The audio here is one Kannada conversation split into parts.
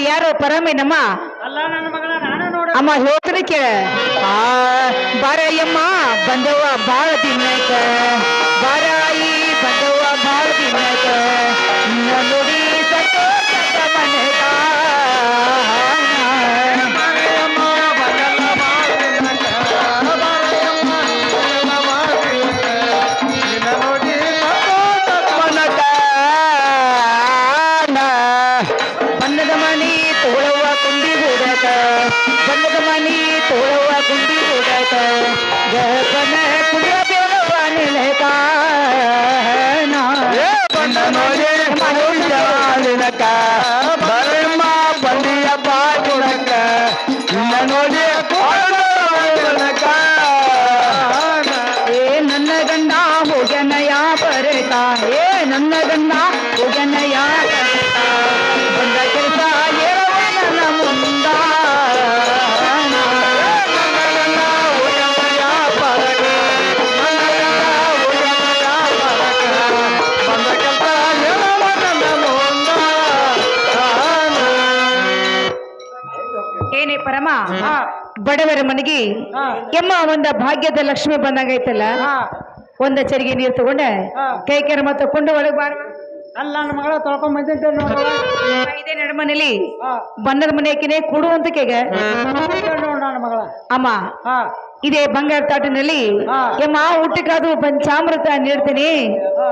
ಯಾರು ಪರಮೇನಮ್ಮ ಅಲ್ಲ ನನ್ನ ಮಗಳ ನಾನು ನೋಡ ಅಮ್ಮ ಹೇಳ್ತಾರೆ ಕೇಳ ಬಾರಯ್ಯಮ್ಮ ಬಂದವ ಬಾಳ ದಿನಕ ಬಾರಾಯಿ ಬಂದವ ಬಾಳ ದಿನಕ ನೋಡಿ ಸಂತೋಷದ ಮನೆಗ ಬಣ್ಣದ ಮನಿ ತೋಳವ ಕುಂಡಿ ಹೂಡಕ ಬಣ್ಣದ ಮನಿ ತೋಳವ ಕುಂಡಿ ಹೂಡಕ ಗಪನ ಕುಂಡ ಬೇಡವ ನಿಲಕ ಬಣ್ಣ ನೋಡಿ ಮನುಷ್ಯಕ ಬರಮ್ಮ ಬಂದಿಯ ಬಾಗುಣಕ ನಿನ್ನ ನೋಡಿ ಏ ನನ್ನ ಗಂಡ ಹೋಗನಯ ಬರೇತ ಏ ನನ್ನ ಗಂಡ ಹೋಗನಯ ಬಂದ ಕೆಲಸ ಹೇಳುವ ನನ್ನ ಮುಂದ ಏನೇ ಪರಮ ಬಡವರ ಮನೆಗೆ ಎಮ್ಮ ಒಂದ ಭಾಗ್ಯದ ಲಕ್ಷ್ಮಿ ಬಂದಂಗೈತಲ್ಲ ಒಂದ ಚರಿಗೆ ನೀರು ತಗೊಂಡೆ ಕೈ ಕೆರಮ ತಕೊಂಡು ಒಳಗೆ ಬಾರ ಅಲ್ಲ ನನ್ನ ಮಗಳ ತೊಳ್ಕೊಂಡ್ ಬಂದಿದ್ದೆ ನೋಡ ಇದೇ ನಡಮನೇಲಿ ಬಣ್ಣದ ಮನೆಯಕ್ಕೆ ಕೊಡುವಂತ ಕೇಗ ನೋಡ ನನ್ನ ಮಗಳ ಅಮ್ಮ ಇದೇ ಬಂಗಾರ ತಾಟಿನಲ್ಲಿ ಎಮ್ಮ ಊಟಕ್ಕಾದ್ರು ಪಂಚಾಮೃತ ನೀಡ್ತೀನಿ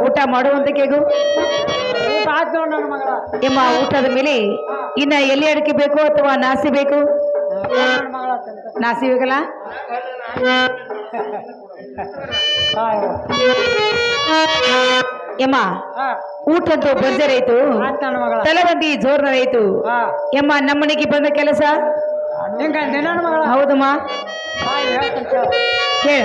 ಊಟ ಮಾಡುವಂತ ಕೇಗು ಊಟ ಆಯ್ತು ನೋಡ ನನ್ನ ಮಗಳ ಎಮ್ಮ ಊಟದ ಮೇಲೆ ಇನ್ನ ಎಲೆ ಅಡಿಕೆ ಬೇಕು ಅಥವಾ ನಾಸಿ ಬೇಕು ನನ್ನ ಮಗಳ ನಾಸಿ ಬೇಕಲ್ಲ ಎಮ್ಮ ಊಟ ಅಂತೂ ಬರ್ಜರೈತು ನನ್ನ ಮಗಳ ತಲೆಬಂದಿ ಜೋರ್ನರೈತು ಎಮ್ಮ ನಮ್ಮನೆಗೆ ಬಂದ ಕೆಲಸ ಹೆಂಗಂದೆ ನನ್ನ ಮಗಳ ಹೌದಮ್ಮ ಹೇಳ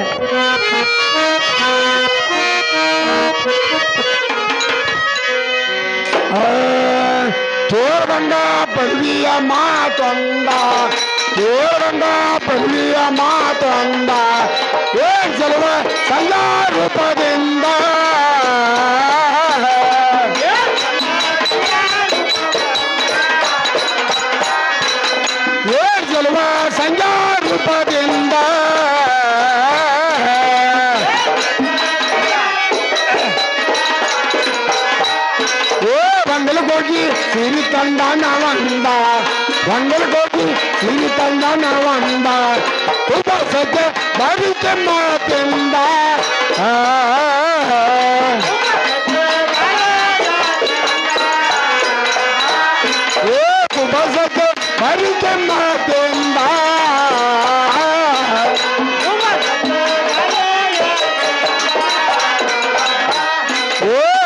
ತೋರಂಡ ಪದವಿಯ ಮಾತೊಂದ ತೋರಂಡ ಪದವಿಯ ಮಾತೊಂದ ಏನ್ ಚಲುವ ಸಂಗ ರೂಪದಿಂದ ಏನ್ ಚಲುವ ಸಂಗ ರೂಪದಿಂದ ಹೋಗಿ ಸಿರಿ ತಂದ ನವಂದ ಒಂದಲ್ಗೋಗಿ ಸಿರಿ ತಂದ ನವಂದ ತುಂಬ ಸದ್ಯ ಬರುತ್ತೆ ಮಾತಿಂದ ತುಂಬ ಸದ್ಯ ಬರುತ್ತೆ ಮಾತಿಂದ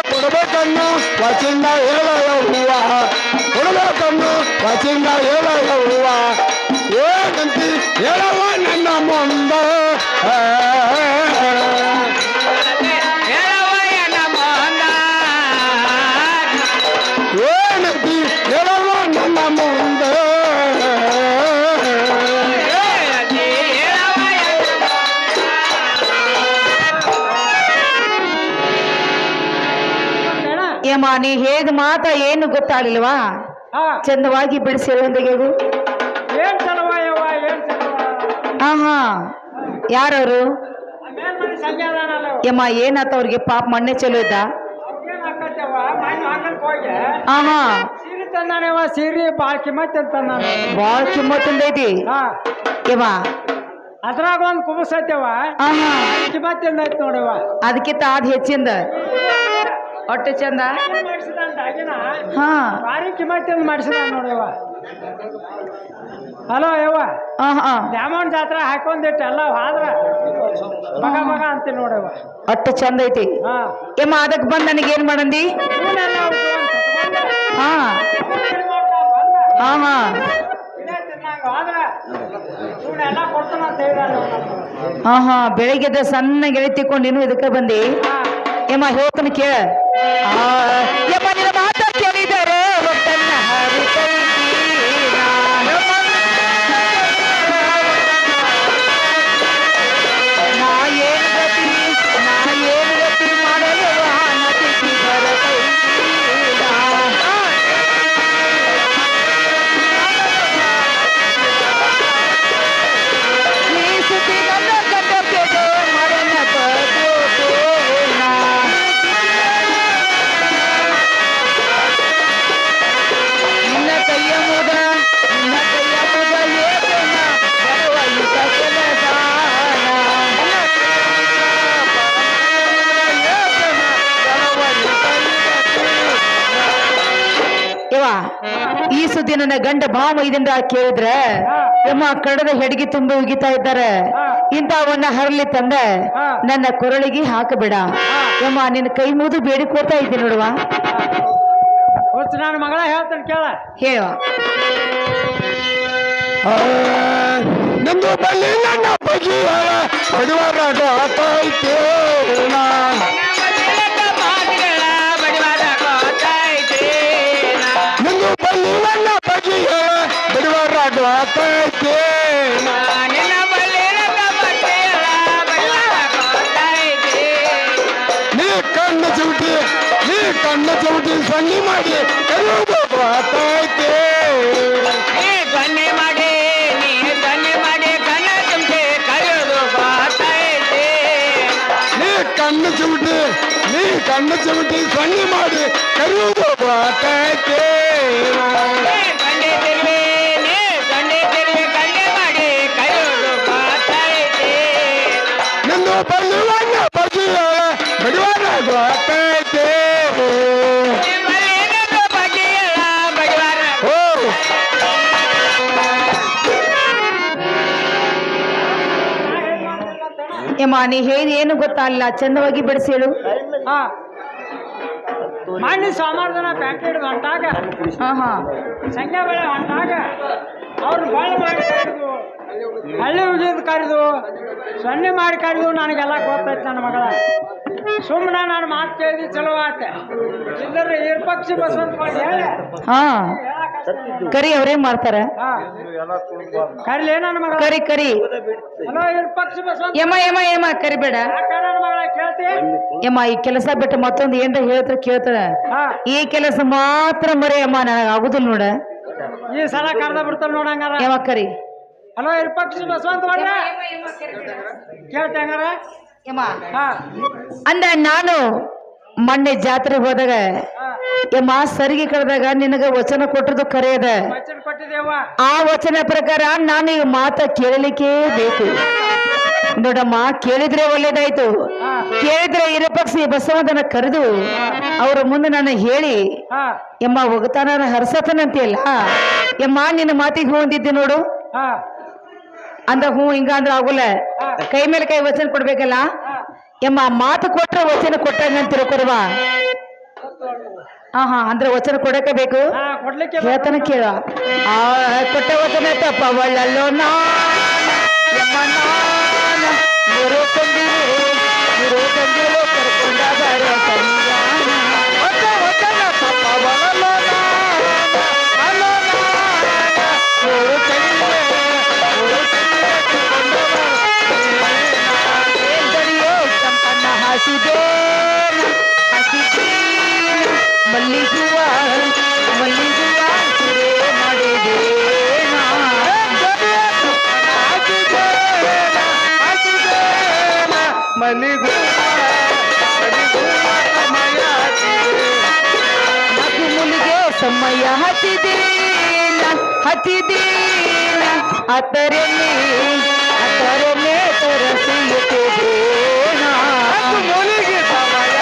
ಕೊಡ್ಬೇಕನ್ನು ವಚಿಂದ ಹೇಳೋ ಹೂವ ಕೊಡ್ಬೇಕನ್ನು ವಚಿಂದ ಹೇಳೋ ಹೂವ ಏನಂತಿ ಹೇಳವ ನನ್ನ ಮುಂದ ಏನಂತಿ ಹೇಳವ ನನ್ನ ಮುಂದ ಏಮ್ಮ ನೀ ಹೇಳಿದ ಮಾತ ಏನು ಗೊತ್ತಾಗಲಿಲ್ವಾ ಚಂದವಾಗಿ ಬಿಡಿಸಿರುವಂತಗೆಗು ಏನ್ ಚಲವ ಯವ್ವ ಏನ್ ಚಲವ ಹಾ ಯಾರವರು ಮೇಲ್ಮನೆ ಸಂಜೆ ಅದಾನಲ್ಲ ಏಮ್ಮ ಏನಾತ ಅವ್ರಿಗೆ ಪಾಪ ಮಣ್ಣೆ ಚಲೋ ಇದ್ದ ಅವ್ಗೇನ್ ಹಾಕತ್ತವ ಮಣ್ಣು ಹಾಕಕ್ ಹೋಗಿ ಹಾ ಸೀರೆ ತಂದಾನೇವ ಸೀರೆ ಬಾಳ್ ಕಿಮ್ಮತ್ ಅಂತ ನಾನು ಬಾಳ ಕಿಮ್ಮತ್ತೈತಿ ಏಮ್ಮ ಅದ್ರಾಗ ಒಂದ್ ಕುಬಸತ್ತವ ಕಿಮ್ಮತ್ತಿಂದ ಐತ್ ನೋಡವ ಅದಕ್ಕಿಂತ ಅದ್ ಹೆಚ್ಚಿಂದ ಹೊಟ್ಟೆ ಚಂದ ಹಾ ಭಾರಿ ಕಿಮ್ಮತ್ತಿಂದ ಮಾಡಿಸಿದ ನೋಡವ ಹಲೋ ಯವ್ವ ದ್ಯಾಮವ್ವನ ಜಾತ್ರೆ ಹಾಕೊಂದಿಟ್ಟು ಎಲ್ಲ ಆದ್ರ ಮಗ ಮಗ ಅಂತೀನಿ ನೋಡವ ಹೊಟ್ಟೆ ಚಂದ ಐತಿ ಏಮ್ಮ ಅದಕ್ಕೆ ಬಂದ್ ನನಗೆ ಏನ್ ಮಾಡಂದಿ ಹಾ ಹಾ ಹಾ ಹಾ ಹಾ ಬೆಳಿಗ್ಗೆ ಸಣ್ಣ ಗೆಳತಿಕೊಂಡು ನೀನು ಇದಕ್ಕೆ ಬಂದಿ ಏಮ್ಮ ಹೇಳ್ತಾನೆ ಕೇಳ ಏಮ್ಮ ನಿನ್ನ ಮಾತ ಕೇಳಿದರೆ ಒಟ್ಟನ್ನ ನಾ ಏನು ಗತಿ ಮಾಡಲು ಈ ಸುದ್ದಿ ನನ್ನ ಗಂಡ ಭಾವ ಇದರಿಂದ ಕೇಳಿದ್ರ ಯಮ್ಮ ಕಡದ ಹೆಡ್ಗಿ ತುಂಬಿ ಉಗಿತಾ ಇದ್ದಾರೆ ಇಂಥವನ್ನ ಹರಲಿ ತಂದ ನನ್ನ ಕೊರಳಿಗೆ ಹಾಕಬೇಡ ಯಮ್ಮ ನಿನ್ನ ಕೈ ಮುಗಿದು ಬೇಡಿಕೋತಾ ಇದ್ದೀನಿ ನೋಡುವ. ಹೊತ್ತು ನನ್ನ ಮಗಳ ಹೇಳ್ತಾನೆ ಕೇಳ. ಹೇಳುವ. ನಿಂದು ಬಲ್ಲಿ ನನ್ನ ಬಗೆಯ ಬಡಿವಾರ ಆತೈತೆ ನಿಂದು ಬಲ್ಲಿ ನನ್ನ ಬಗೆಯ ಬಡಿವಾರ ಆತೈತೆ ನೀ ಕಣ್ಣು ಚೌಟಿ ಸನ್ನಿ ಮಾಡಿ ಕರೆಯೋದು ಆತೈತೆ ಕಣ್ಣು ಚಿಮಟಿ ಸನ್ನಿ ಮಾಡಿ ಕರೆಯುವುದು ಬಾತೈತೆ ನಿನ್ನ ಬಲ್ಲಿವನ್ನ ಬಗೆಯ ಬಡಿವಾರ ಬಾತೈತೆ ಯಮ್ಮ ನೀ ಹೇಳಿ ಏನು ಗೊತ್ತಲ್ಲ ಚಂದವಾಗಿ ಬಿಡಿಸಿ ಹೇಳು. ಮಾಡಿ ಸೋಮವಾರದನ ಪ್ಯಾಕೆಟ್ ಹೊಂಟಾಗ ಸಂಖ್ಯಾ ಬೆಳೆ ಹೊಂಟಾಗ ಅವ್ರು ಬಾಳ ಮಾಡಿ ಕರೆದು ಹಳ್ಳಿ ಉಗಿದು ಕರೆದು ಸೊನ್ನೆ ಮಾಡಿ ಕರೆದು ನನಗೆಲ್ಲ ಗೊತ್ತೈತೆ ನನ್ನ ಮಗಳ. ಸುಮ್ಮನೆ ನಾನು ಮಾತು ಕೇಳಿದ್ವಿ ಚಲೋ ಆತ ಇಲ್ಲದ್ರೆ ಇರ್ಪಕ್ಷಿ ಬಸವಂತ ಹೇಳಿ ಕರಿ ಅವ್ರೇನ್ ಮಾಡ್ತಾರ ಕರಿಲೇ ನನ್ನ ಮಗಳ ಕರಿ ಹಲೋ ಇರ್ಪಕ್ಷಿ ಬಸವಂತ ಯಮ್ಮ ಯಮ್ಮ ಯಮ್ಮ ಕರಿಬೇಡ ನನ್ನ ಮಗಳ ಕೇಳ್ತಿ ಯಮ್ಮ ಈ ಕೆಲಸ ಬಿಟ್ಟು ಮತ್ತೊಂದು ಏನ್ರ ಹೇಳ್ತಾರ ಕೇಳ್ತಾರ ಈ ಕೆಲಸ ಮಾತ್ರ ಮರಿ ಅಮ್ಮ ನನಗ ಆಗುದಿಲ್ಲ ನೋಡ. ಈ ಸಲ ಕರ್ದ ಬಿಡ್ತಾರ ನೋಡಂಗಾರ ಯಮ್ಮ ಕರಿ. ಹಲೋ ಇರ್ಪಕ್ಷಿ ಬಸವಂತ ಮಾಡ್ರ ಕೇಳ್ತಿ ಹಂಗಾರ ಯಮ್ಮ ಅಂದ ನಾನು ಮೊನ್ನೆ ಜಾತ್ರೆಗೆ ಹೋದಾಗ ಯಮ್ಮ ಸರಿಗೆ ಕಳೆದಾಗ ನಿನಗ ವಚನ ಕೊಟ್ಟದ್ದು ಕರೆ ಅದ. ಆ ವಚನ ಪ್ರಕಾರ ನಾನು ಈಗ ಮಾತ ಕೇಳಲಿಕ್ಕೆ ಬೇಕು ನೋಡಮ್ಮ. ಕೇಳಿದ್ರೆ ಒಳ್ಳೇದಾಯ್ತು, ಕೇಳಿದ್ರೆ ಇರಪಕ್ಷಿ ಬಸವಂತನ ಕರೆದು ಅವ್ರ ಮುಂದೆ ನಾನು ಹೇಳಿ ಯಮ್ಮ ಒಗತಾನ ಹರ್ಸತನಂತೆಯಲ್ಲ ಯಮ್ಮ ನಿನ್ನ ಮಾತಿಗೆ ಹೂ ಅಂದಿದ್ದೆ ನೋಡು ಅಂದ ಹೂ ಹಿಂಗ ಅಂದ್ರ ಆಗುಲ್ಲ. ಕೈ ಮೇಲೆ ಕೈ ವಚನ ಕೊಡ್ಬೇಕಲ್ಲ ಯಮ್ಮ. ಮಾತು ಕೊಟ್ರೆ ವಚನ ಕೊಟ್ಟಂಗ ತಿಳ್ಕೊಡುವ. ಅಂದ್ರೆ ವಚನ ಕೊಡಕ್ಕೆ ಬೇಕು ಹೇಳ್ತಾನ ಕೇಳ. ಕೊಟ್ಟ ವಚನ ತಪ್ಪವಳ್ಳಲ್ಲೋ ಯಮ್ಮ ಗುರು ತಂದಿರು ಕರ್ಕೊಂಡ ಬರೋ ಸಂಜಾನ ವಚನ ತಪ್ಪವಳ್ಳಲ್ಲೋ ಮಲ್ಲಿಗುವ ಮಾಡಿದೆ ಮಗು ಮುಲಿಗೆ ಸಮಯ ಹತ್ತಿದೇನ ಅತರೆ ತರಸಿಯುತ್ತೇನ ಮುಲಿಗೆ ಸಮಯ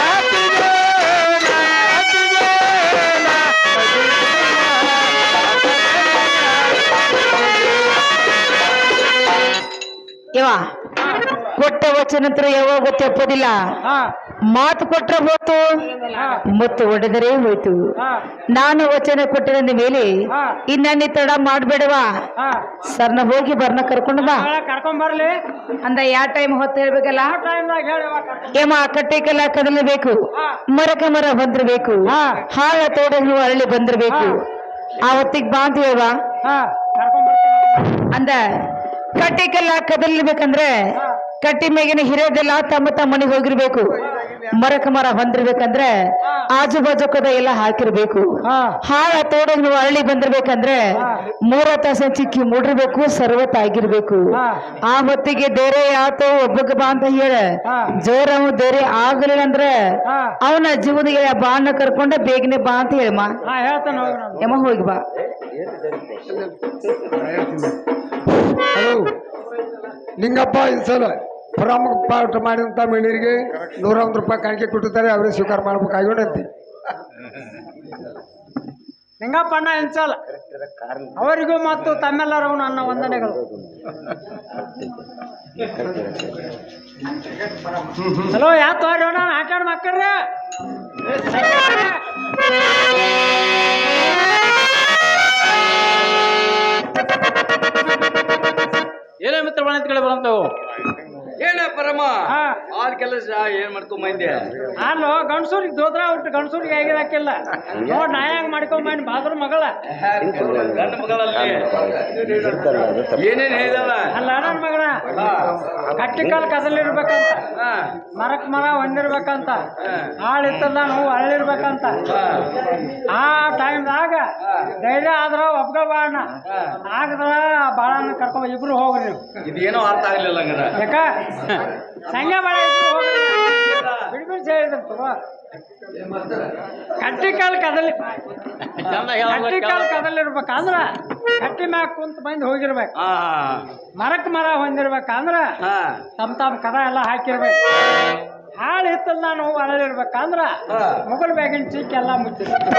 ಯವ ಕೊಟ್ಟ ವಚನ ಯಾವಾಗ ತೆಪ್ಪೋದಿಲ್ಲ. ಮಾತು ಕೊಟ್ರೆ ಹೋತು ಮತ್ತು ಒಡೆದರೆ ಹೋಯ್ತು. ನಾನು ವಚನ ಕೊಟ್ಟಿರಂದ ಮೇಲೆ ಇನ್ನನ್ನಿ ತಡ ಮಾಡ್ಬೇಡವಾ ಸರ್ನ ಹೋಗಿ ಬರ್ನ ಕರ್ಕೊಂಡು ಬಾ ಕರ್ಕೊಂಡ್ ಬರ್ಲಿ ಅಂದ ಯಾವ ಟೈಮ್ ಹೊತ್ತು ಹೇಳ್ಬೇಕಲ್ಲ ಯಮ ಕಟ್ಟಿಗೆಲ್ಲ ಕದಲಬೇಕು, ಮರಕ ಮರ ಬಂದಿರ್ಬೇಕು, ಹಾಳ ತೋಡಗಳು ಅರಳಿ ಬಂದಿರ್ಬೇಕು. ಆ ಹೊತ್ತಿಗೆ ಬಾ ಅಂತ ಹೇಳ್ವಾ ಅಂದ. ಕಟ್ಟಿಗೆಲ್ಲ ಕದಲ್ಬೇಕಂದ್ರೆ ಕಟ್ಟಿ ಮೇಗಿನ ಹಿರಿಯದೆಲ್ಲ ತಮ್ಮ ಮನೆಗೆ ಹೋಗಿರ್ಬೇಕು. ಮರಕ ಮರ ಬಂದಿರ್ಬೇಕಂದ್ರೆ ಆಜು ಬಾಜು ಕದ ಎಲ್ಲ ಹಾಕಿರ್ಬೇಕು. ಹಾಳ ತೋಡಗಳು ಅರಳಿ ಬಂದಿರ್ಬೇಕಂದ್ರೆ 3 ತಾಸ ಚಿಕ್ಕಿ ಮೂಡಿರ್ಬೇಕು, ಸರ್ವತ್ ಆಗಿರ್ಬೇಕು. ಆ ಹೊತ್ತಿಗೆ ಬೇರೆ ಆತು ಒಬ್ಬಗ ಬಾ ಅಂತ ಹೇಳ ಜೋರ ಅವ ಬೇರೆ ಆಗಲಿಲ್ಲ ಅಂದ್ರೆ ಅವನ ಜೀವನಿಗೆ ಬಾಣ ಕರ್ಕೊಂಡ ಬೇಗನೆ ಬಾ ಅಂತ ಹೇಳಮ್ಮ ಯಮ್ಮ ಹೋಗಿ ಬಾ. ಹಲೋ ನಿಂಗಪ್ಪ ಈ ಸಲ ಪ್ರಮುಖ ಪಾಠ ಮಾಡಿದಂಥ ಮಹಿಳೆಯರಿಗೆ 101 ರೂಪಾಯಿ ಕಾಣಿಕೆ ಕೊಟ್ಟಿದ್ದಾರೆ, ಅವರೇ ಸ್ವೀಕಾರ ಮಾಡ್ಬೇಕಾಗೋಣಂತೆ. ನಿಂಗಪ್ಪಣ್ಣ ಎಂಚಲ್ ಅವರಿಗೂ ಮತ್ತು ತಮ್ಮೆಲ್ಲರಿಗೂ ನನ್ನ ವಂದನೆಗಳು. ಹಲೋ ಯಾವ ತೋರಿ ನಾನು ಆಟಾಡ್ ಮಕ್ಕಳ್ರೆ ಏನೇ ಮಿತ್ರ ಬಾಣಂತಿಗಳು ಬರಂತವು ಏನ ಪರಮ ಹಾ ಆದ್ ಕೆಲಸ ಏನ್ ಮಾಡ್ಕೊಂಡ್ ಬಂದೆ ಅಲ್ಲೋ ಗಂಡಸೂರಿಗೆ ದೋದ್ರ ಉಂಟು ಗಂಡಸೂರಿಗೆ ಆಗಿರಾಕಿಲ್ಲ ನೋಡ್ ನಾ ಹೆಂಗ್ ಮಾಡ್ಕೊಂಬಂದ್ ಬಾದ್ರ ಮಗಳ ಗಂಡ ಮಗಳಲ್ಲಿ ಏನೇನ್ ಹೇಳಿದಲ್ಲ ಅಲ್ಲ ನನ್ನ ಮಗಳ ಕಟ್ಟಿಕಾಲ್ ಕದಲಿರ್ಬೇಕಂತ ಮರಕ್ ಮರ ಹೊಂದಿರ್ಬೇಕಂತ ಹಾಳಿತ್ತಲ್ಲ ನಾವು ಹಳ್ಳಿರ್ಬೇಕಂತ ಆ ಟೈಮ್ದಾಗ ಧೈರ್ಯ ಆದ್ರ ಒಪ್ಕೋಬಾಣ ಆಗದ್ರ ಬಾಳನ್ನ ಕರ್ಕೊಂಡ್ ಇಬ್ರು ಹೋಗ್ರಿ ನೀವು. ಇದೇನೋ ಅರ್ಥ ಆಗ್ಲಿಲ್ಲ ಹಂಗಾರ ಯಾಕ ಸಂಘ ಬಾಳ ಇಬ್ರು ಹೋಗ್ರಿ ಬಿಡ್ಬಿಡ್ ಹೇಳಿದ್ರು ತಗೋ ಕಟ್ಟಿಕಾಲ್ ಕದಲಿರ್ಬೇಕಂದ್ರ ಕಟ್ಟಿ ಮ್ಯಾಗ ಕುಂತ ಬಂದ್ ಹೋಗಿರ್ಬೇಕು. ಮರಕ್ ಮರ ಹೊಂದಿರ್ಬೇಕಂದ್ರ ತಮ್ ಕದ ಎಲ್ಲ ಹಾಕಿರ್ಬೇಕು. ಹಾಳು ಇತ್ತಲ್ಲ ನಾನು ಅರಳಿರ್ಬೇಕಂದ್ರ ಮುಗಲ್ ಬ್ಯಾಗಿನ ಚಿಕ್ಕ ಎಲ್ಲ ಮುಚ್ಚಿರ್ಬೇಕು.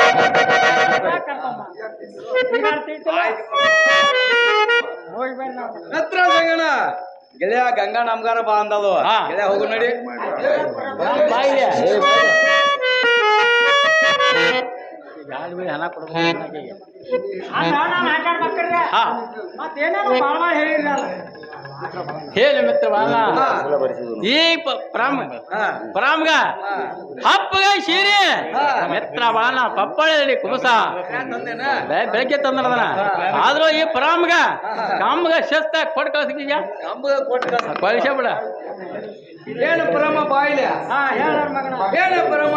ಹೋಗಿ ಬರ್ರಿ ನಾವು ಹತ್ರ ಸಂಗಣ ಗೆಳೆಯ ಗಂಗಾ ನಮ್ಗಾರ ಬಾ ಅಂದದು ಗೆಳೆಯ ಹೋಗು ನಡಿ ಹಣ ಕೊಡ್ಬೋದು ಮತ್ತೇನಾದ್ರು ಬಾಳ ಹೇಳಿರಲ್ಲ ಹೇಳಿ ಮಿತ್ರ ಬಾಳ ಈ ಪ್ರಾಮ್ಗ ಹಪ್ಪಗ ಸೀರೆ ಮಿತ್ರ ಬಾಳ ಪಪ್ಪಳಿ ಕುಬಸ ಬೆಳಗ್ಗೆ ತಂದನ ಆದ್ರೂ ಈ ಪ್ರಾಮ್ಗ ಕಾಮ್ಗ ಶಸ್ತ ಕೊಟ್ಟು ಕಳ್ಸಿದೀಯ ಕಳಿಸ ಬಿಡ ಏನು ಪರಮ ಬಾಯಿಲೆ ಹೇಳ ಮಗನ ಏನು ಪರಮ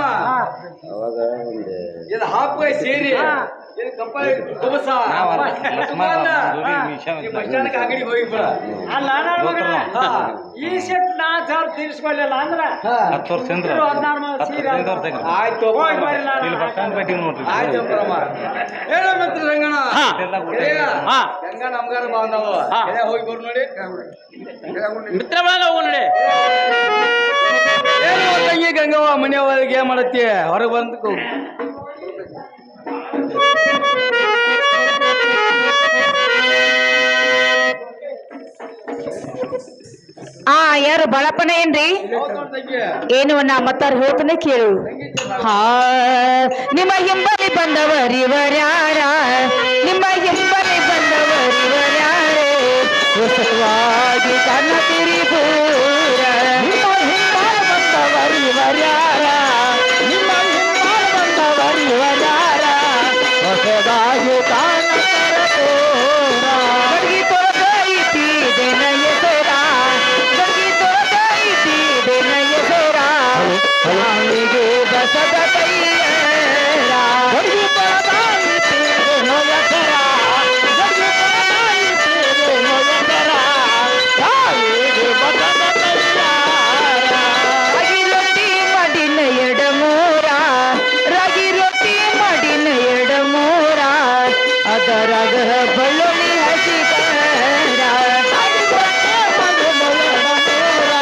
ಅವಾಗ ಇದು ಹಾಪುಗ ಸೇರಿ ಇದು ಕಪ್ಪಳಿ ಕುಬಸ ಬಸ್ಟಾಂಡ್ಗೆ ಅಂಗಡಿ ಹೋಗಿ ಬಿಡ ಅಲ್ಲ ನನ್ನ ಮಗನ ಈ ಸೆಟ್ ನಾ ಜಾರ್ ತೀರ್ಸ್ಕೊಳ್ಳಿಲ್ಲ ಅಂದ್ರ 16 ಸೀರೆ ಆಯ್ತು ಹೋಗಿ ಬರ್ರಿ ಆಯ್ತು ಪರಮ ಹೇಳ ಮಿತ್ರ ರಂಗಣ ಗಂಗಾ ನಮ್ಗಾರ ಬಾ ಅಂದವ ಗೆಳೆಯ ಹೋಗಿ ಬರು ನೋಡಿ ಮಿತ್ರ ಬಾಳ ಹೋಗು ನೋಡಿ ಏನು ತಂಗಿ ಗಂಗವ್ವ ಮನೆಯೊಳಗೆ ಏನ್ ಮಾಡತ್ತಿ ಹೊರಗೆ ಬಂದು ಯಾರು ಬಳಪನ ಏನ್ರಿ ಏನು ನಾ ಮತ್ತಾರ ಹೇಳ್ತಾನೆ ಕೇಳು. ನಿಮ್ಮ ಹಿಂಬಲಿ ಬಂದವರಿವರ್ಯಾರ ನಿಮ್ಮ ಹಿಂಬಲಿ ಬಂದವರಿವರ್ಯಾರೇ ಹೊಸವಾಗಿ ಕಣ್ಣ ತಿರಿಪೂರ ನಿಮ್ಮ ಹಿಂಬಾಲ ಬಂದವರಿವರ್ಯಾರ ನಿಮ್ಮ ಹಿಂಬಾಲ ಬಂದವರಿವರ್ಯಾರ ಹೊಸದಾಗಿ ಕಾಣ ತರಪೂರ ಗಡ್ಗಿ ತೊರಗೈತಿ ದೇನಯ್ಯ ಸೋರ ಗಡ್ಗಿ ತೊರಗೈತಿ ದೇನಯ್ಯ ಸೋರ ನಾಳಿಗೆ ಬಸದ ಕೈಯರ ಗಡ್ಗಿ ತೊರಗೈತಿ ದೇನಯ್ಯ ಸೋರ ಗಡ್ಗಿ ತೊರಗೈತಿ ದೇನಯ್ಯ ಸೋರ ನಾಳಿಗೆ ಬಸದ ಕೈಯರ ರಾಗಿ ರೊಟ್ಟಿ ಮಾಡಿನ ಎಡಮೂರ ರಾಗಿ ರೊಟ್ಟಿ ಮಾಡಿನ ಎಡಮೂರ ಅದರಾಗ ಬೆಳ್ಳುಳ್ಳಿ ಹಸಿ ಖಾರ ರಾಗಿ ರೊಟ್ಟಿ ಮಾಡಿನ ಎಡಮೂರ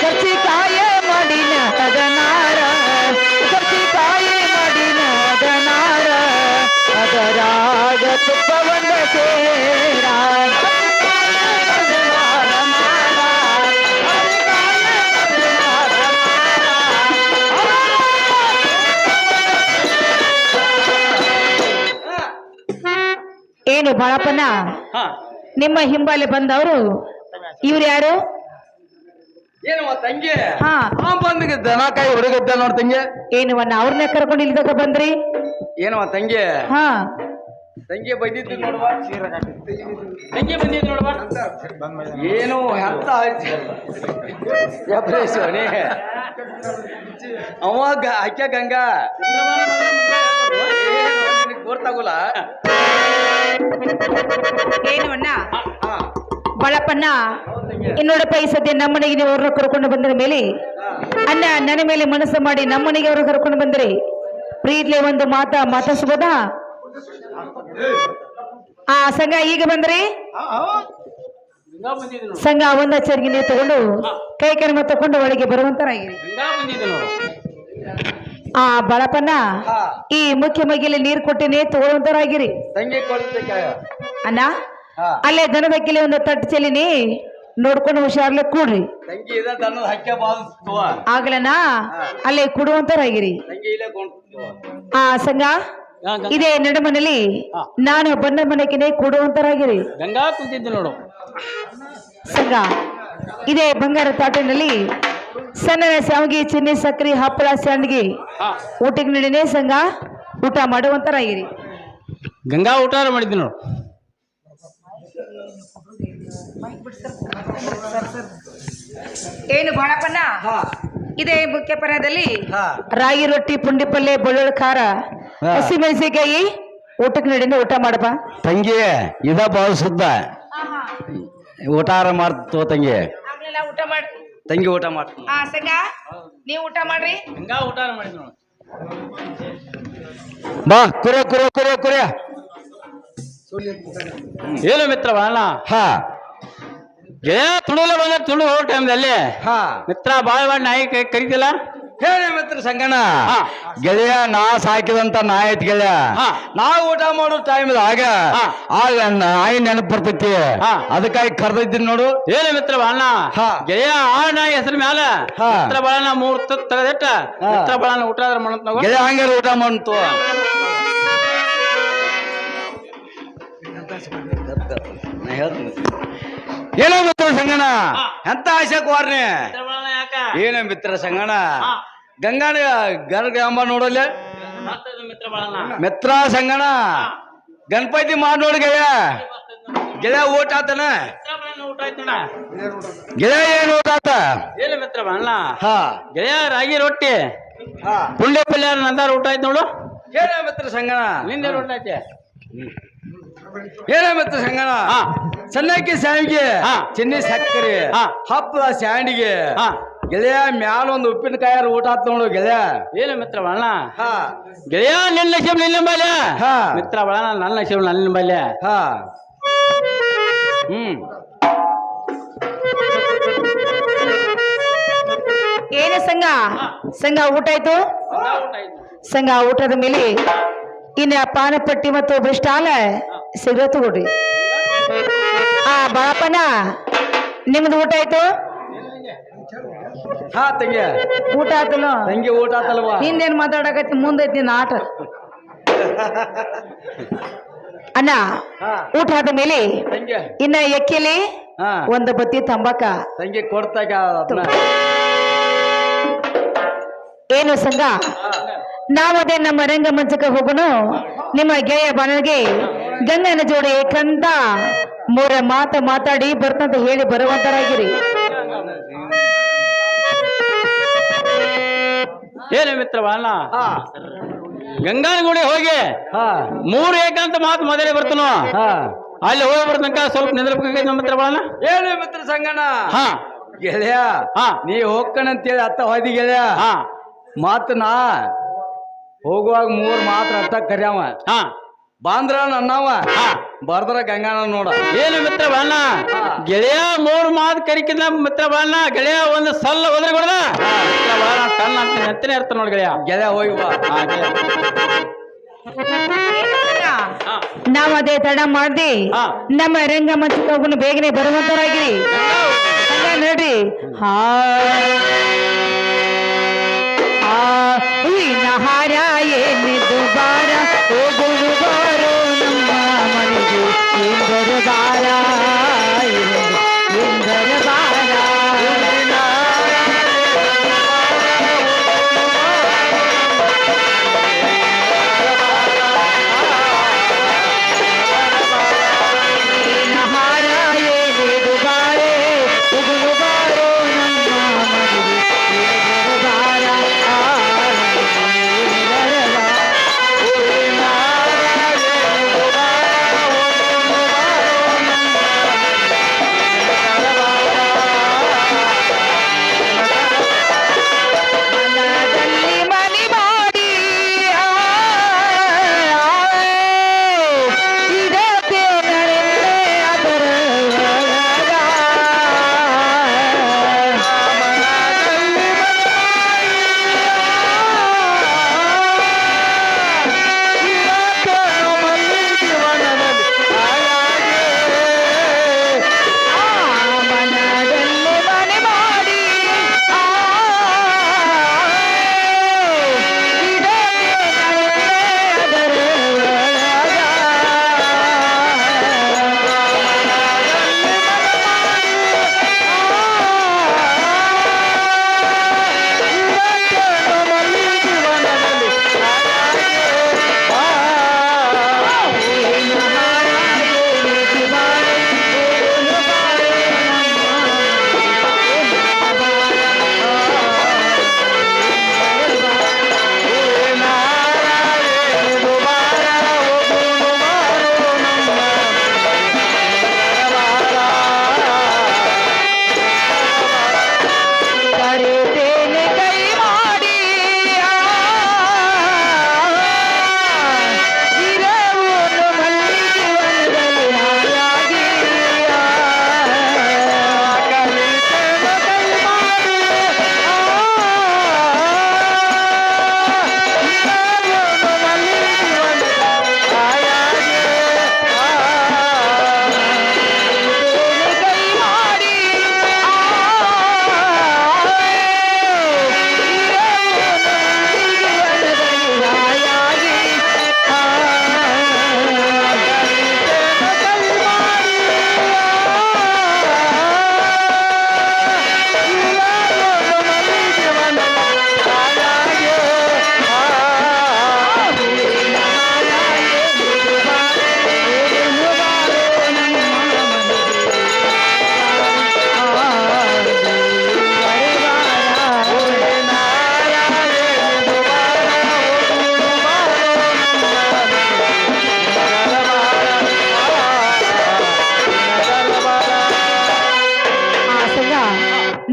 ಕರ್ಚಿಕಾಯ ಮಾಡಿನ ಅದನಾರ ಕರ್ಚಿಕಾಯ ಮಾಡಿನ ಅದನಾರ ಅದರಾಗ ತುಪ್ಪವಂದ ಸೇರ ಏನು ಬಾಳಪ್ಪನ ನಿಮ್ಮ ಹಿಂಬಾಲೆ ಬಂದವರು ಇವ್ರು ಯಾರು? ಏನವ ತಂಗಿ ಹಾ ಬಂದಿಗೆ ದನ ಕಾಯಿ ಹುಡುಗದ್ದ ನೋಡ್ ತಂಗಿ ಏನು ಅವ್ರನ್ನೇ ಕರ್ಕೊಂಡು ಇಲ್ದಾಗ ಬಂದ್ರಿ? ಏನವ ತಂಗಿ ಹಾ ತಂಗಿ ಬೈದಿದ್ದು ನೋಡುವ ಹೆಂಗೆ ಬಂದಿದ್ ನೋಡುವ ಏನು ಎಂತ ಸೋನಿ ಅವ ಆಕ್ಯ ಗಂಗಾ ಗೊತ್ತಾಗೋಲ್ಲ ಏನು ಅಣ್ಣ ಬಳಪಣ್ಣ ಇನ್ನೋಡಪ್ಪ ಈ ಸದ್ಯ ನಮ್ಮನೆಗೆ ನೀವು ಅವ್ರನ್ನ ಕರ್ಕೊಂಡು ಬಂದ್ರ ಮೇಲೆ ಅಣ್ಣ ನನ್ನ ಮೇಲೆ ಮನಸ್ಸು ಮಾಡಿ ನಮ್ಮನೆಗೆ ಅವ್ರನ್ನ ಕರ್ಕೊಂಡು ಬಂದ್ರಿ ಪ್ರೀತ್ಲೆ ಒಂದು ಮಾತಾಡ್ಸ್ಬೋದಾ ಸಂಘ ಈಗ ಬಂದ್ರಿ ಗಂಗಾ ಬಂದಿದ್ ನೋಡು ಸಂಘ ಒಂದ ಚರ್ಗಿ ನೀವು ತಗೊಂಡು ಕೈ ಕರ್ಮ ತಗೊಂಡು ಒಳಗೆ ಬರುವಂತರಾಗಿರಿ ಗಂಗಾ ಬಂದಿದ್ ನೋಡು ಬಳಪಣ್ಣ ಈ ಮುಖ್ಯ ಮಗಿಲಿ ನೀರು ಕೊಟ್ಟಿನೇ ತಗೊಳ್ಳುವಂತರಾಗಿರಿ ತಂಗಿ ಕೊಡ್ತಕ್ಕ ಅಣ್ಣ ಅಲ್ಲೇ ದನದಕ್ಕಿಲಿ ಒಂದು ತಟ್ಟು ಚೆಲ್ಲಿನಿ ನೋಡ್ಕೊಂಡು ಹುಷಾರ್ಲೆ ಕೂಡ್ರಿ ತಂಗಿ ಇದ ದನದ ಹಕ್ಕ ಬಾಧಿಸ್ತವ ಆಗ್ಲನಾ ಅಲ್ಲೇ ಕೊಡುವಂತರಾಗಿರಿ ತಂಗಿ ಇಲ್ಲೇ ಕೊಂಡು ಸಂಘ ಇದೇ ನಡುಮನೆಯಲ್ಲಿ ನಾನು ಬಂದ ಮನೆಗೆ ಕೊಡುವಂತರಾಗಿರಿ ಗಂಗಾ ಕುಂತಿದ್ದು ನೋಡು ಸಂಘ ಇದೇ ಬಂಗಾರ ತಾಟಿನಲ್ಲಿ ಸಣ್ಣ ಶಾವಿಗೆ ಚಿನ್ನಿ ಸಕ್ಕರೆ ಹಪ್ಪಳ ಸಂಡಿಗೆ ಊಟಕ್ಕೆ ನಡಿನೇ ಸಂಘ ಊಟ ಮಾಡುವಂತರಾಗಿರಿ ಗಂಗಾ ಊಟ ಮಾಡಿದ್ದು ನೋಡು ಏನು ಬಾಳಪ್ಪಣ್ಣ ಇದೇ ಮುಖ್ಯ ಪರದಲ್ಲಿ ರಾಗಿ ರೊಟ್ಟಿ ಪುಂಡಿ ಪಲ್ಯ ಬೆಳ್ಳುಳ್ಳಿ ಖಾರ ಹಸಿ ಮೆಣಸಿನಕಾಯಿ ಊಟಕ್ಕೆ ನಡಿನೇ ಊಟ ಮಾಡಪ್ಪ ತಂಗಿ ಇದ ಬಾಳ ಸುದ್ದ ಊಟಾರ ಮಾಡ್ತೋ ತಂಗಿ ಊಟ ಮಾಡಿ ತಂಗಿ ಊಟ ಮಾಡ್ ಸಂಘ ನೀವು ಊಟ ಮಾಡ್ರಿ ಗಂಗಾ ಊಟ ಮಾಡಿದ್ದು ನೋಡು ಬಾ ಕುರೆ ಕುರೆ ಕುರೆ ಕುರೆ ಏನು ಮಿತ್ರ ಬಾಣ ಹಾ ತುಳುಲ ಬಂದ ತುಳು ಹೋಗೋ ಟೈಮ್ದಲ್ಲಿ ಹಾ ಮಿತ್ರ ಬಾಳ ಬಾಳ ನಾಯಿ ಕರಿತಿಲ್ಲ ಹೇಳಿ ಮಿತ್ರ ಸಂಗಣ್ಣ ಹಾ. ಗೆಳೆಯ ನಾ ಸಾಕಿದಂತ ನಾಯಿ ಐತಿ ಗೆಳೆಯ ಹಾ. ನಾವು ಊಟ ಮಾಡೋ ಟೈಮ್ದಾಗ ಹಾ. ಆಗ ನಾಯಿ ನೆನಪು ಬರ್ತೈತಿ ಹಾ. ಅದಕ್ಕಾಗಿ ಕರ್ದಿದ್ದೀನಿ ನೋಡು ಏನು ಮಿತ್ರ ಬಾಣ ಹಾ. ಗೆಳೆಯ ಆ ನಾಯಿ ಹೆಸರು ಮ್ಯಾಲ ಹಾ. ಮಿತ್ರ ಬಾಳನ 3 ತುತ್ತು ತೆಗೆದಿಟ್ಟ ಹಾ. ಮಿತ್ರ ಬಾಳನ ಊಟ ಆದ್ರೆ ಮಾಡತ್ ನಾವು ಗೆಳೆಯ ಹಂಗಾರ ಊಟ ಮಾಡ್ತು ನಾ ಹೇಳ್ತೀನಿ ಏನೋ ಮಿತ್ರ ಸಂಗಣ ಎಂತ ಆಶಕ್ ವಾರ್ನೆ ಮಿತ್ರ ಬಾಳನ ಯಾಕ ಏನೋ ಮಿತ್ರ ಸಂಗಣ ಹಾ. ಗಂಗಾನ ಗರ್ಗ ಅಂಬ ನೋಡಲ್ಲ ಮತ್ತದು ಮಿತ್ರ ಬಾಳನ ಮಿತ್ರ ಸಂಗಣ ಗಣಪತಿ ಮಾಡಿ ನೋಡಿ ಗೆಳೆಯ ಗೆಳೆಯ ಊಟ ಆತನ ಮಿತ್ರ ಬಾಳನ ಊಟ ಆಯ್ತು ನೋಡ ಗೆಳೆಯ ಏನ್ ಊಟ ಆತ ಏನು ಮಿತ್ರ ಬಾಳನ ಹಾ ಗೆಳೆಯ ರಾಗಿ ರೊಟ್ಟಿ ಹಾ ಪುಂಡೆ ಪಲ್ಯ ನಂದಾರ ಊಟ ಆಯ್ತು ನೋಡು ಏನ ಮಿತ್ರ ಸಂಗಣ ನಿಂದೆ ಊಟ ಐತೆ ಏನ ಮಿತ್ರ ಸಂಗಣ ಹಾ. ಸಣ್ಣಕ್ಕಿ ಸ್ಯಾಂಡಿಗೆ ಹಾ. ಚಿನ್ನಿ ಸಕ್ಕರೆ ಹಾ. ಹಪ್ಪದ ಸ್ಯಾಂಡಿಗೆ ಹಾ. ಗೆಳೆಯ ಮ್ಯಾಲ ಒಂದು ಉಪ್ಪಿನಕಾಯಿ ಊಟ ಆತ್ ನೋಡು ಗೆಳೆಯ ಏನು ಮಿತ್ರ ಬಾಳನ ಹಾ ಗೆಳೆಯ ನಿನ್ನ ಶಿವ ನಿನ್ನ ಬಾಲ್ಯ ಹಾ. ಮಿತ್ರ ಬಾಳನ ನನ್ನ ಶಿವ ನನ್ನ ಬಾಲ್ಯ ಹಾ ಏನು ಸಂಘ ಸಂಘ ಊಟ ಆಯ್ತು ಸಂಘ ಊಟದ ಮೇಲೆ ಇನ್ನ ಪಾನಪಟ್ಟಿ ಮತ್ತು ಬಿಸ್ಟಾಲ ಸಿಗರೇಟ್ ತಗೊಡ್ರಿ ಬಾಳಪ್ಪನ ನಿಮ್ದು ಊಟ ಆಯ್ತು ಹಾ ತಂಗಿ ಊಟ ಆತಲ್ಲ ತಂಗಿ ಊಟ ಆತಲ್ವಾ ಹಿಂದೇನ್ ಮಾತಾಡಕತ್ತಿ ಮುಂದೈತಿ ನಿನ್ನ ಆಟ ಅಣ್ಣ ಹಾ ಊಟ ಆದ ಮೇಲೆ ತಂಗಿ ಇನ್ನ ಎಕ್ಕೆಲಿ ಹಾ ಒಂದು ಬತ್ತಿ ತಂಬಾಕ ತಂಗಿ ಕೊಡ್ತಾಗ ಅದನ್ನ ಏನು ಸಂಘ ನಾವದೇ ನಮ್ಮ ರಂಗಮಂಚಕ್ಕೆ ಹೋಗೋಣ ನಿಮ್ಮ ಗೆಳೆಯ ಬಾಣಗೆ ಗಂಗನ ಜೋಡಿ ಏಕಂತ 3 ಮಾತಾಡಿ ಬರ್ತಂತ ಹೇಳಿ ಬರುವಂತರಾಗಿರಿ ಏನು ಮಿತ್ರ ಬಾಳನ ಹಾ ಗಂಗಾನ ಗುಡಿ ಹೋಗಿ ಹಾ 3 ಏಕಾಂತ ಮಾತು ಮೊದಲೇ ಬರ್ತನೋ ಹಾ ಅಲ್ಲಿ ಹೋಗಿ ಬರ್ತನಕ ಸ್ವಲ್ಪ ನಿಂದ್ರಬೇಕಾಗೈತೆ ಮಿತ್ರ ಬಾಳನ ಏನು ಮಿತ್ರ ಸಂಗಣ ಹಾ ಗೆಳೆಯ ಹಾ ನೀ ಹೋಗ್ಕಣಂತೇಳಿ ಅತ್ತ ಹೋದಿ ಗೆಳೆಯ ಹಾ ಮಾತು ನಾ ಹೋಗುವಾಗ 3 ಮಾತ್ರ ಅತ್ತ ಕರ್ಯಾವ ಹಾ ಬಾಂದ್ರ ನನ್ನವ ಹಾ ಬರ್ದ್ರ ಗಂಗಾನ ನೋಡ ಏನು ಮಿತ್ರ ಬಾಳನ ಹಾ. ಗೆಳೆಯ 3 ಮಾತು ಕರಿಕಿದ ಮಿತ್ರ ಬಾಳನ ಗೆಳೆಯ ಒಂದು ಸಲ್ಲ ಹೋದ್ರೆ ಕೊಡದ ಮಿತ್ರ ಬಾಳನ ಸಣ್ಣ ಅಂತ ನೆತ್ತನೆ ಇರ್ತ ನೋಡಿ ಗೆಳೆಯ ಗೆಳೆಯ ಹೋಗಿ ಬಾ ಹಾ ಗೆಳೆಯ. ಹಾ. ನಾವದೇ ತಡ ಮಾಡ್ದಿ ಹಾ. ನಮ್ಮ ರಂಗಮಂಚಕ್ಕೆ ಹೋಗೋಣ ಬೇಗನೆ ಬರುವಂತರಾಗಿರಿ ಸಂಘ ನೋಡ್ರಿ ಹಾ ಹಾರ ಏನಿದು ಬಾರ ಹೋಗುವುದು ಬಾರೋ ನಮ್ಮ ಮನೆಗೆ ಎಂದರ ಬಾರ ಎಂದರ ಬಾರ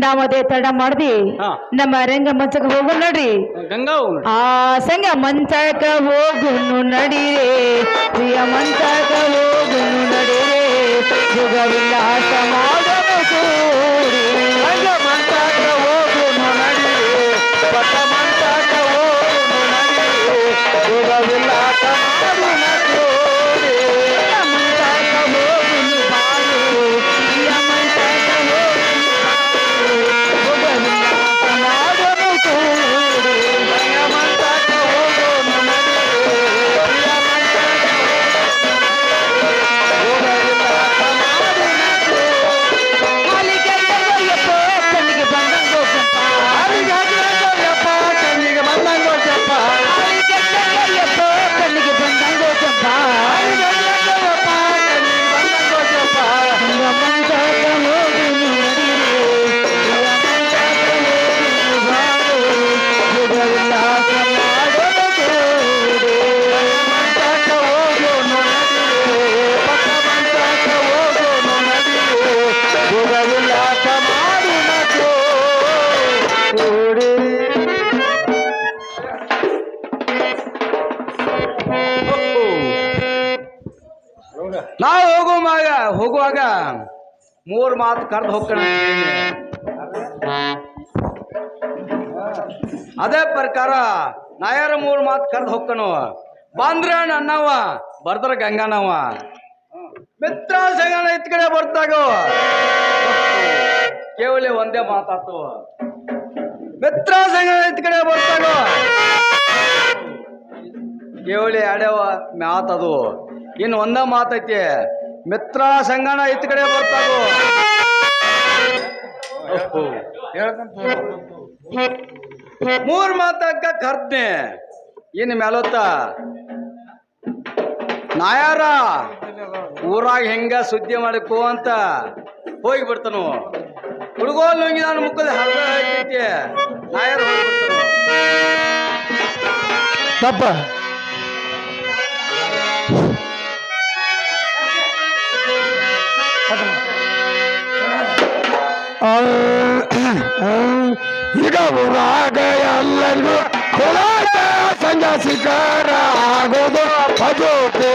ನಾವದೇ ತಡ ಮಾಡ್ದಿ ಹಾ. ನಮ್ಮ ರಂಗ ಮಂಚಕ್ಕೆ ಹೋಗು ನಡ್ರಿ ಗಂಗಾ ಹೋಗು ನೋಡಿ. ಆ ಸಂಗ ಮಂಚಕ ಹೋಗುನು ನಡೀರೆ ಪ್ರಿಯ ಮಂಚಕ ಹೋಗುನು ನಡೀರೆ ಯುಗ ವಿಲಾಸ ಮಾಡಲು ಕೂಡಿ ಸಂಗ ಮಂಚಾಕ ಹೋಗುನು ನಡೀರಿ ಪಟ್ಟ ಮಂಚಾಕ ಹೋಗುನು ನಡೀರಿ ಯುಗ ವಿಲಾಸ ಮಾಡುನ ಕೂಡಿ. ಮಂಚಕ ಹೋಗುನು ಬಾರು ಪ್ರಿಯ ಮಂಚಕ ಹೋಗುನು ಬಾರು ಯುಗ ವಿಲಾಸ ಮಾಡಲು ಕೂಡಿ ಸಂಗ ಮಂಚಾಕ ಹೋಗುನು ನಡೀರಿ ಪ್ರಿಯ ಮಂಚಾಕ ಯುಗ ವಿಲಾಸ ಮಾಡುನ ಕೂಡಿ. ಅಲ್ಲಿಗೆಲ್ಲಯ್ಯಪ್ಪ ಕಣ್ಣಿಗೆ ಬಂದಂಗೋ ಕೆಂಪ ಅಲ್ಲಿಗೆಲ್ಲಯ್ಯಪ್ಪ ಕಣ್ಣಿಗೆ ಬಂದಂಗೋ ಕೆಂಪ. ಅಲ್ಲಿಗೆಲ್ಲಯ್ಯಪ್ಪ ಕಣ್ಣಿಗೆ ಬಂದಂಗೋ ಕೆಂಪ ಅಲ್ಲಿಗೆಲ್ಲಯ್ಯಪ್ಪ ಕಣ್ಣಿಗೆ ಬಂದಂಗೋ ಕೆಂಪ. ಸಂಗ ಮಂಚಾಕ ಹೋಗುನು ನಡೀರೆ ಪ್ರಿಯ ಮಂಚಾಕ ಹೋಗುನು ಬಾರು ಯುಗ ವಿಲಾಸ ಮಾಡಲು ಕೂಡಿ ಮಂಚಾಕ ಹೋಗುನು ನಡೀರಿ ಪಟ್ಟ ಮಂಚಾಕ ಹೋಗುನು ನಡೀರಿ ಯುಗ ವಿಲಾಸ ಮಾಡುನ ಕೂಡಿ. ನಾವು ಹೋಗುವಾಗ 3 ಮಾತು ಕರೆದು ಹೋಗ್ತಾನೆ. ಅದೇ ಪ್ರಕಾರ ನಾಯಾರ 3 ಮಾತು ಕರೆದು ಹೋಗ್ತಾನವ. ಬಂದ್ರ ನನ್ನವ ಬರ್ದ್ರ ಗಂಗಾನವ. ಮಿತ್ರ ಸಂಗನ ಇತ್ ಕಡೆ ಬರ್ತಾಗ ಕೇವಲ ಒಂದೇ ಮಾತಾತು. ಮಿತ್ರ ಸಂಗನ ಇತ್ ಕಡೆ ಬರ್ತಾಗ ಕೇವಲ ಎರಡವ ಮಾತದು. ಇನ್ನು ಒಂದ ಮಾತೈತಿ. ಮಿತ್ರ ಸಂಗನ ಇತ್ ಕಡೆ ಬರ್ತಾಗ 3 ಮಾತಕ್ಕ ಕರ್ದ್ನೆ. ಇನ್ನು ಮೇಲೊತ್ತ ನಾಯಾರ ಊರಾಗ ಹೆಂಗ ಸುದ್ದಿ ಮಾಡಕು ಅಂತ ಹೋಗಿ ಬಿಡ್ತಾನು. ಹುಡುಗೋಲ್ ನುಂಗಿ ನಾನು ಮುಖದ ಹರಿದ ಐತಿ. ನಾಯಾರ ಹೋಗ್ಬಿಡ್ತಾನು. ತಪ್ಪ ಈಗ ಊರಾಗ ಎಲ್ಲರಿಗೂ ಸಂಜ ಶಿಖರ ಆಗೋದು ಭಜೋತೆ.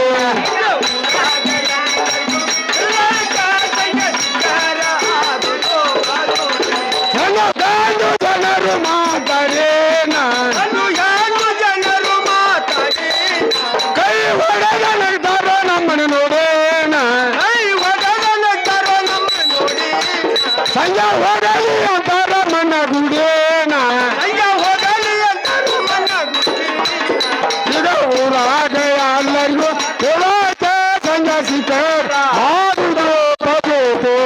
ಜನರು ಮಾತಾಡೇನ ಕೈ ಹೊಡೆದ ನಗ್ತಾರ ನಮ್ಮನ್ನು ನೋಡೇನ. ಸಂಜೆ ಹೋಗಲಿ ಅಂತಾರ ಮನ್ನ ಗುಡೇನ. ಈಗ ಊರಾಗ ಎಲ್ಲರಿಗೂ ಹೇಳೋತ ಸಂಜೆ ಶಿಖರ ಆಗುದು ಭಜೋತೆ.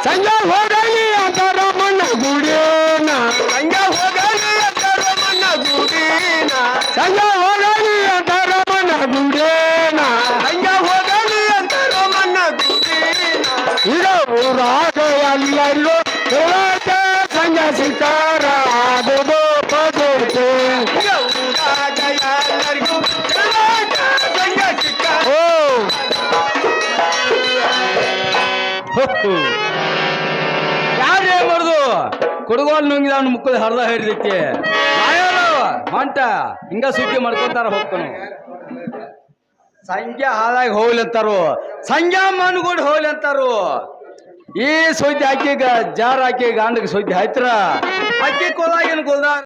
ಸಂಜೆ ಹೋಗಲಿ ಅಂತಾರ ಮನ್ನ ಗುಡೇನ. ಸಂಜೆ ಹೋಗಲಿ ಅಂತಾರ ಮನ್ನ ಗುಡೇನ. ಸಂಜೆ ಹೋಗಲಿ ಅಂತಾರ ಮನ್ನ ಗುಡೇನ. ಸಂಜೆ ಹೋಗಲಿ ಅಂತಾರ ಮನ್ನ ಗುಡೇನ. ಈಗ ಊರಾಗ ಎಲ್ಲರಿಗೂ ಹೇಳೋತ ಸಂಜೆ ಶಿಖರ ಆಗುದು ಭಜೋತೆ. ಯಾರೇ ಮಾಡುದು ಕುಡುಗೋಲ್ ನುಂಗಿದ ಅವ್ನ ಮುಕ್ಕದ ಹರಿದ ಹಿಡಿದೈತಿ. ಹೊಂಟ ಹಿಂಗ ಸುದ್ದಿ ಮಾಡ್ಕೊಂತಾರ ಹೋಗ್ತಾನು. ಸಂಖ್ಯಾ ಹಾಲಾಗಿ ಹೋಗ್ಲಿ ಅಂತಾರು. ಸಂಖ್ಯಾ ಮನ್ಗೂಡಿ ಹೋಗ್ಲಿ ಅಂತಾರು. ಈ ಸುದ್ದಿ ಹಾಕಿ ಜಾರ್ ಹಾಕಿ ಗಾಂಡಗೆ ಸುದ್ದಿ ಆಯ್ತರ ಅಕ್ಕಿ ಕೋಲಾಗಿನ ಗುಲ್ದಾರ್